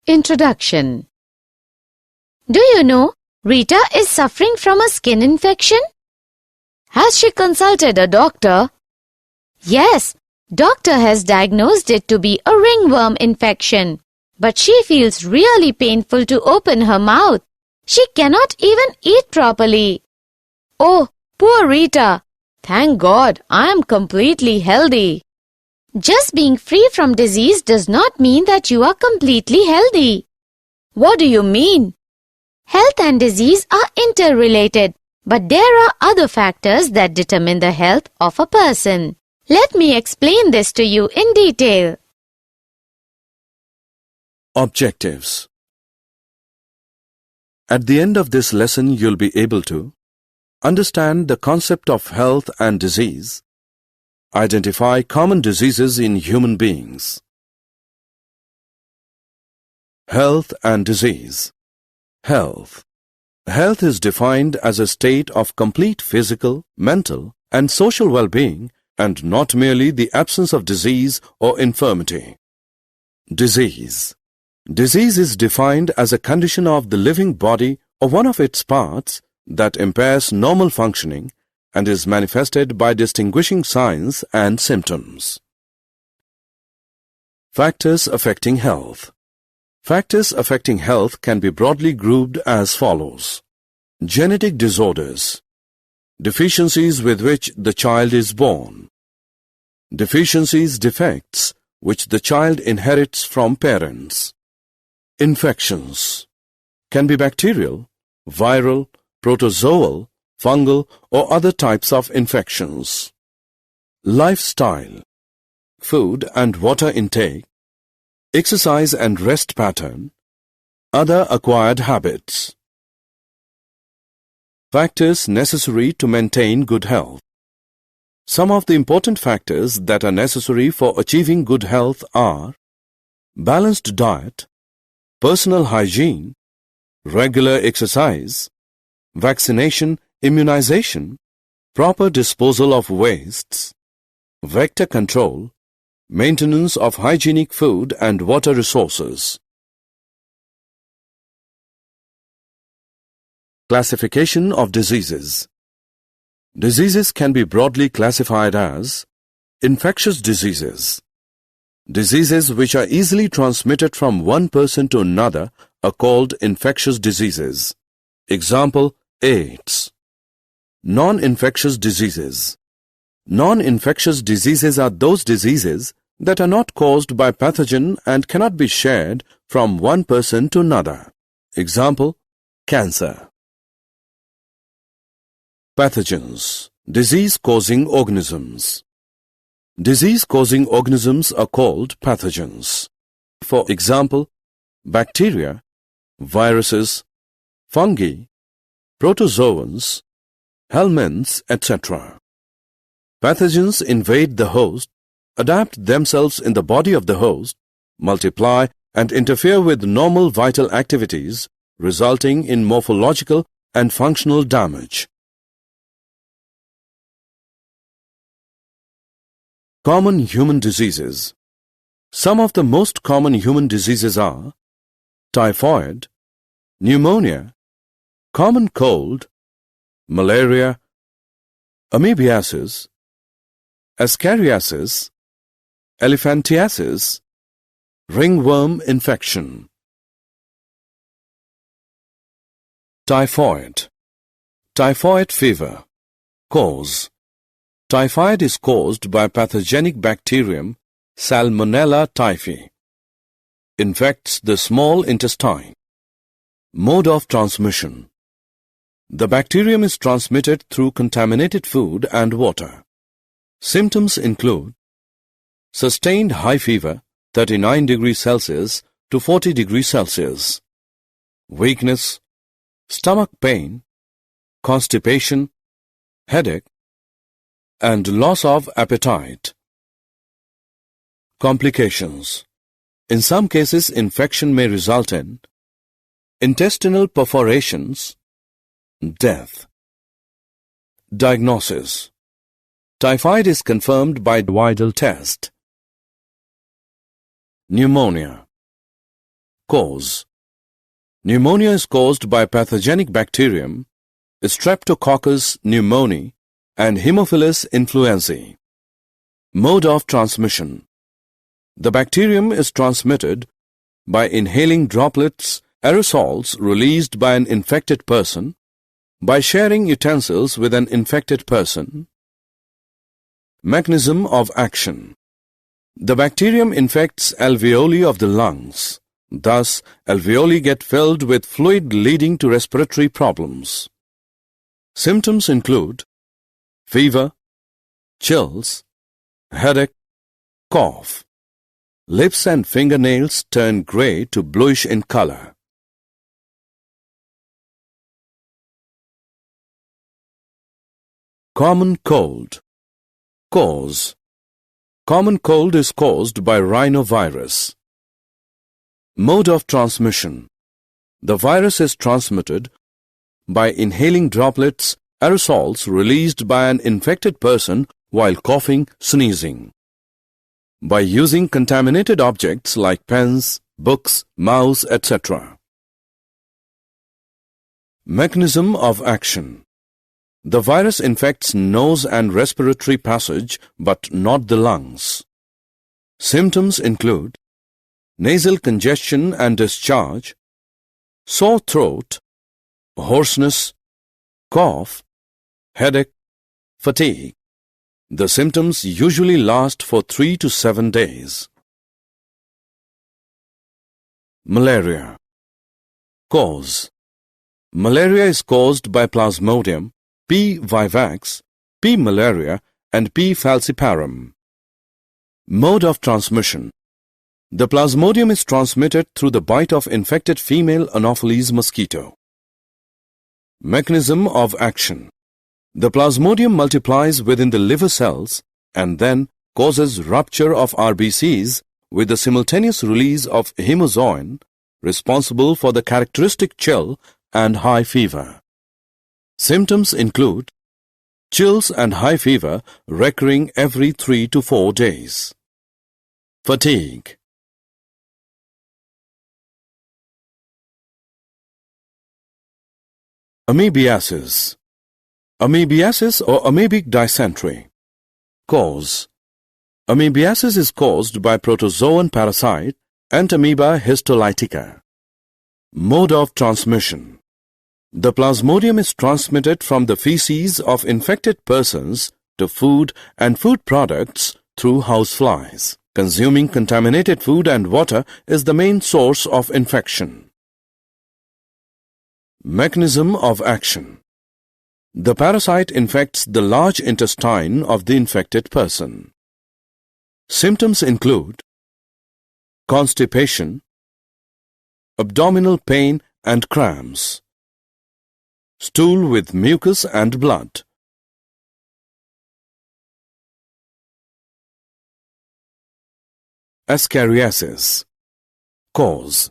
Introduction. Do you know Rita is suffering from a skin infection? Has she consulted a doctor? Yes, doctor has diagnosed it to be a ringworm infection. But she feels really painful to open her mouth. She cannot even eat properly. Oh, poor Rita. Thank God I am completely healthy. Just being free from disease does not mean that you are completely healthy. What do you mean? Health and disease are interrelated, but there are other factors that determine the health of a person. Let me explain this to you in detail. Objectives. At the end of this lesson, you'll be able to understand the concept of health and disease, identify common diseases in human beings. Health and disease. Health. Health is defined as a state of complete physical, mental, and social well-being, and not merely the absence of disease or infirmity. Disease. Disease is defined as a condition of the living body or one of its parts that impairs normal functioning and is manifested by distinguishing signs and symptoms. Factors affecting health. Factors affecting health can be broadly grouped as follows. Genetic disorders. Deficiencies with which the child is born. Deficiencies, defects, which the child inherits from parents. Infections. Can be bacterial, viral, protozoal, fungal, or other types of infections. Lifestyle. Food and water intake, exercise and rest pattern, other acquired habits. Factors necessary to maintain good health. Some of the important factors that are necessary for achieving good health are balanced diet, personal hygiene, regular exercise, vaccination, immunization, proper disposal of wastes, vector control, maintenance of hygienic food and water resources. Classification of diseases. Diseases can be broadly classified as infectious diseases. Diseases which are easily transmitted from one person to another are called infectious diseases. Example, AIDS. Non-infectious diseases. Non-infectious diseases are those diseases that are not caused by pathogen and cannot be shared from one person to another. Example, cancer. Pathogens. Disease-causing organisms. Disease-causing organisms are called pathogens. For example, bacteria, viruses, fungi, protozoans, helminths, etc. Pathogens invade the host, adapt themselves in the body of the host, multiply and interfere with normal vital activities, resulting in morphological and functional damage. Common human diseases. Some of the most common human diseases are typhoid, pneumonia, common cold, malaria, amoebiasis, ascariasis, elephantiasis, ringworm infection. Typhoid. Typhoid fever. Cause. Typhoid is caused by pathogenic bacterium Salmonella typhi. Infects the small intestine. Mode of transmission. The bacterium is transmitted through contaminated food and water. Symptoms include sustained high fever 39 degrees Celsius to 40 degrees Celsius, weakness, stomach pain, constipation, headache, and loss of appetite. Complications. In some cases, infection may result in intestinal perforations, death. Diagnosis. Typhoid is confirmed by Widal test. Pneumonia. Cause. Pneumonia is caused by pathogenic bacterium, Streptococcus pneumoniae and Haemophilus influenzae. Mode of transmission. The bacterium is transmitted by inhaling droplets, aerosols released by an infected person, by sharing utensils with an infected person. Mechanism of action. The bacterium infects alveoli of the lungs. Thus, alveoli get filled with fluid leading to respiratory problems. Symptoms include fever, chills, headache, cough. Lips and fingernails turn gray to bluish in color. Common cold. Cause. Common cold is caused by rhinovirus. Mode of transmission. The virus is transmitted by inhaling droplets, aerosols released by an infected person while coughing, sneezing. By using contaminated objects like pens, books, mouse, etc. Mechanism of action. The virus infects nose and respiratory passage but not the lungs. Symptoms include nasal congestion and discharge, sore throat, hoarseness, cough, headache, fatigue. The symptoms usually last for 3 to 7 days. Malaria. Cause. Malaria is caused by Plasmodium, P. vivax, P. malaria and P. falciparum. Mode of transmission. The Plasmodium is transmitted through the bite of infected female Anopheles mosquito. Mechanism of action. The Plasmodium multiplies within the liver cells and then causes rupture of RBCs with the simultaneous release of hemozoin, responsible for the characteristic chill and high fever. Symptoms include chills and high fever recurring every 3 to 4 days. Fatigue. Amoebiasis. Amoebiasis or amoebic dysentery. Cause. Amoebiasis is caused by protozoan parasite Entamoeba histolytica. Mode of transmission. The Plasmodium is transmitted from the feces of infected persons to food and food products through houseflies. Consuming contaminated food and water is the main source of infection. Mechanism of action. The parasite infects the large intestine of the infected person. Symptoms include constipation, abdominal pain and cramps, stool with mucus and blood. Ascariasis. Cause.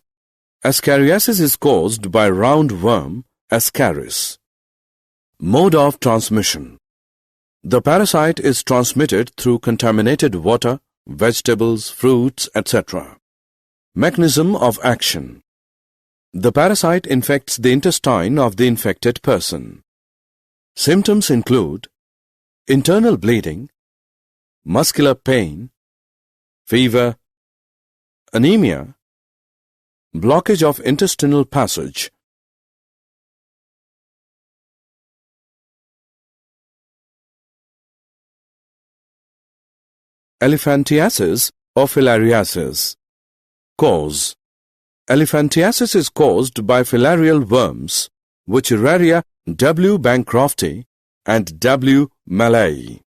Ascariasis is caused by roundworm Ascaris. Mode of transmission. The parasite is transmitted through contaminated water, vegetables, fruits, etc. Mechanism of action. The parasite infects the intestine of the infected person. Symptoms include internal bleeding, muscular pain, fever, anemia, blockage of intestinal passage. Elephantiasis or filariasis. Cause. Elephantiasis is caused by filarial worms, Wuchereria W. bancrofti and W. malayi.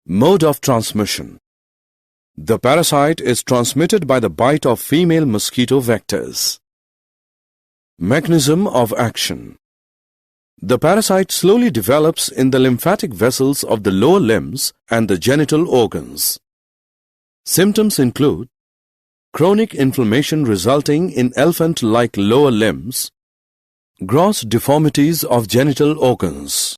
Mode of transmission. The parasite is transmitted by the bite of female mosquito vectors. Mechanism of action. The parasite slowly develops in the lymphatic vessels of the lower limbs and the genital organs. Symptoms include chronic inflammation resulting in elephant-like lower limbs, gross deformities of genital organs.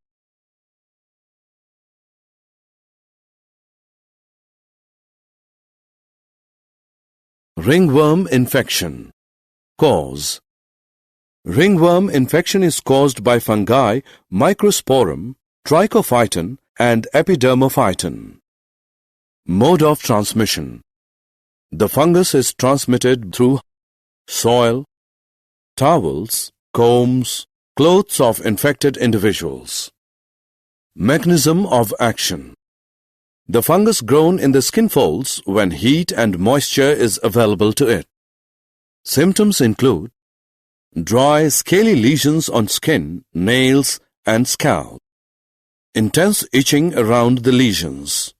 Ringworm infection. Cause. Ringworm infection is caused by fungi Microsporum, Trichophyton and Epidermophyton. Mode of transmission. The fungus is transmitted through soil, towels, combs, clothes of infected individuals. Mechanism of action. The fungus grows in the skin folds when heat and moisture is available to it. Symptoms include dry, scaly lesions on skin, nails, and scalp. Intense itching around the lesions.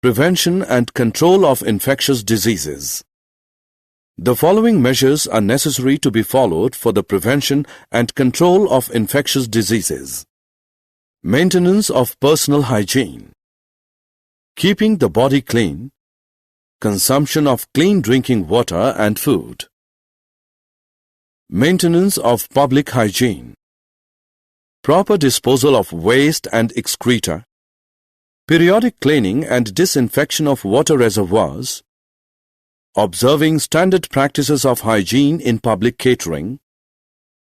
Prevention and control of infectious diseases. The following measures are necessary to be followed for the prevention and control of infectious diseases. Maintenance of personal hygiene. Keeping the body clean. Consumption of clean drinking water and food. Maintenance of public hygiene. Proper disposal of waste and excreta. Periodic cleaning and disinfection of water reservoirs. Observing standard practices of hygiene in public catering.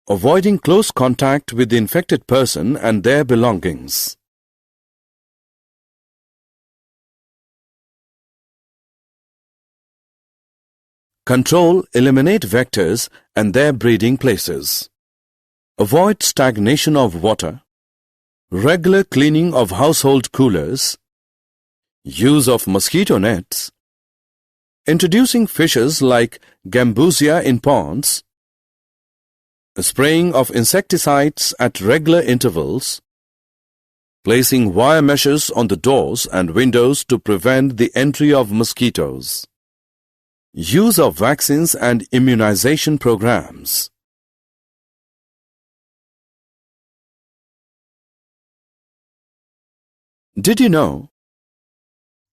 Avoiding close contact with the infected person and their belongings. Control, eliminate vectors and their breeding places. Avoid stagnation of water. Regular cleaning of household coolers. Use of mosquito nets. Introducing fishes like gambusia in ponds. Spraying of insecticides at regular intervals. Placing wire meshes on the doors and windows to prevent the entry of mosquitoes. Use of vaccines and immunization programs. Did you know?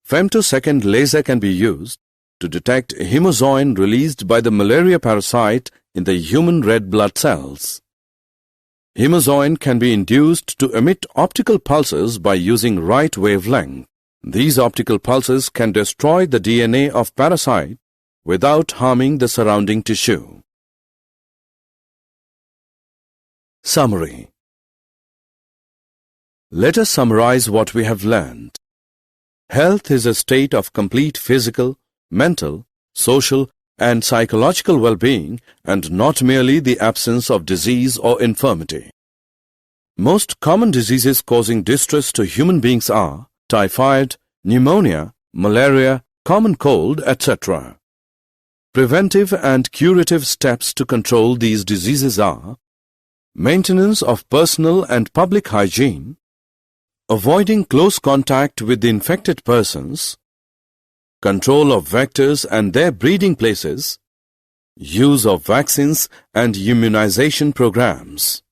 Femtosecond laser can be used to detect hemozoin released by the malaria parasite in the human red blood cells. Hemozoin can be induced to emit optical pulses by using right wavelength. These optical pulses can destroy the DNA of parasite without harming the surrounding tissue. Summary. Let us summarize what we have learned. Health is a state of complete physical, mental, social, and psychological well-being and not merely the absence of disease or infirmity. Most common diseases causing distress to human beings are typhoid, pneumonia, malaria, common cold, etc. Preventive and curative steps to control these diseases are maintenance of personal and public hygiene, avoiding close contact with the infected persons, control of vectors and their breeding places, use of vaccines and immunization programs.